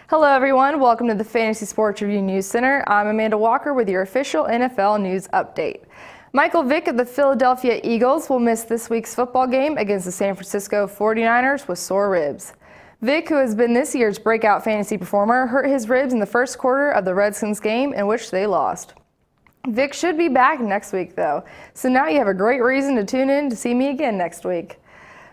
Hello everyone, welcome to the Fantasy Sports Review News Center. I'm Amanda Walker with your official NFL news update. Michael Vick of the Philadelphia Eagles will miss this week's football game against the San Francisco 49ers with sore ribs. Vick, who has been this year's breakout fantasy performer, hurt his ribs in the first quarter of the Redskins game in which they lost. Vick should be back next week though, so now you have a great reason to tune in to see me again next week.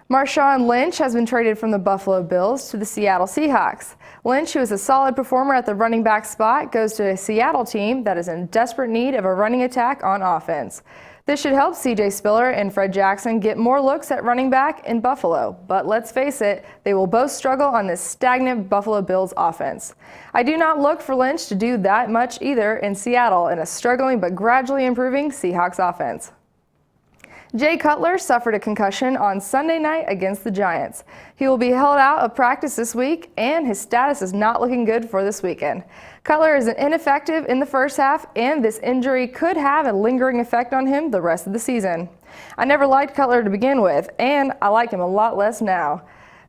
Marshawn Lynch has been traded from the Buffalo Bills to the Seattle Seahawks. Lynch, who is a solid performer at the running back spot, goes to a Seattle team that is in desperate need of a running attack on offense. This should help C.J. Spiller and Fred Jackson get more looks at running back in Buffalo, but let's face it, they will both struggle on this stagnant Buffalo Bills offense. I do not look for Lynch to do that much either in Seattle in a struggling but gradually improving Seahawks offense. Jay Cutler suffered a concussion on Sunday night against the Giants. He will be held out of practice this week, and his status is not looking good for this weekend. Cutler is ineffective in the first half, and this injury could have a lingering effect on him the rest of the season. I never liked Cutler to begin with, and I like him a lot less now.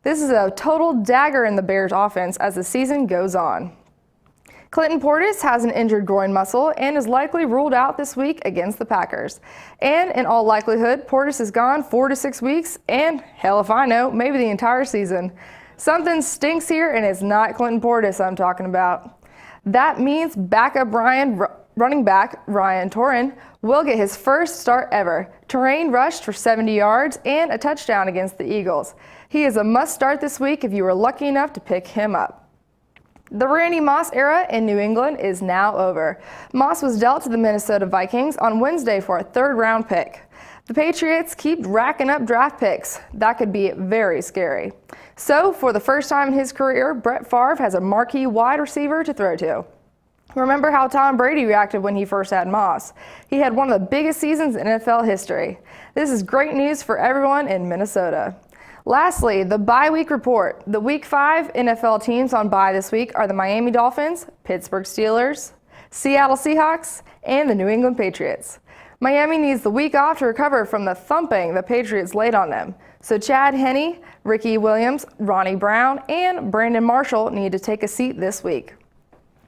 This is a total dagger in the Bears' offense as the season goes on. Clinton Portis has an injured groin muscle and is likely ruled out this week against the Packers. And in all likelihood, Portis is gone 4 to 6 weeks and, hell if I know, maybe the entire season. Something stinks here, and it's not Clinton Portis I'm talking about. That means backup running back Ryan Torin will get his first start ever. Torin rushed for 70 yards and a touchdown against the Eagles. He is a must start this week if you were lucky enough to pick him up. The Randy Moss era in New England is now over. Moss was dealt to the Minnesota Vikings on Wednesday for a third-round pick. The Patriots keep racking up draft picks. That could be very scary. So, for the first time in his career, Brett Favre has a marquee wide receiver to throw to. Remember how Tom Brady reacted when he first had Moss. He had one of the biggest seasons in NFL history. This is great news for everyone in Minnesota. Lastly, the bye week report. The Week 5 NFL teams on bye this week are the Miami Dolphins, Pittsburgh Steelers, Seattle Seahawks, and the New England Patriots. Miami needs the week off to recover from the thumping the Patriots laid on them. So Chad Henne, Ricky Williams, Ronnie Brown, and Brandon Marshall need to take a seat this week.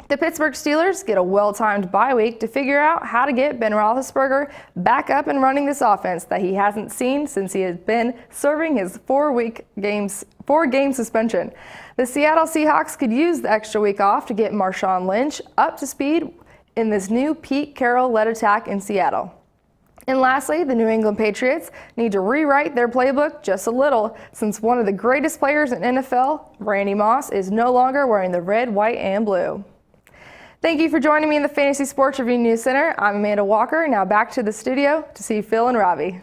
The Pittsburgh Steelers get a well-timed bye week to figure out how to get Ben Roethlisberger back up and running this offense that he hasn't seen since he has been serving his 4-game suspension. The Seattle Seahawks could use the extra week off to get Marshawn Lynch up to speed in this new Pete Carroll-led attack in Seattle. And lastly, the New England Patriots need to rewrite their playbook just a little, since one of the greatest players in NFL, Randy Moss, is no longer wearing the red, white, and blue. Thank you for joining me in the Fantasy Sports Review News Center. I'm Amanda Walker. Now back to the studio to see Phil and Robbie.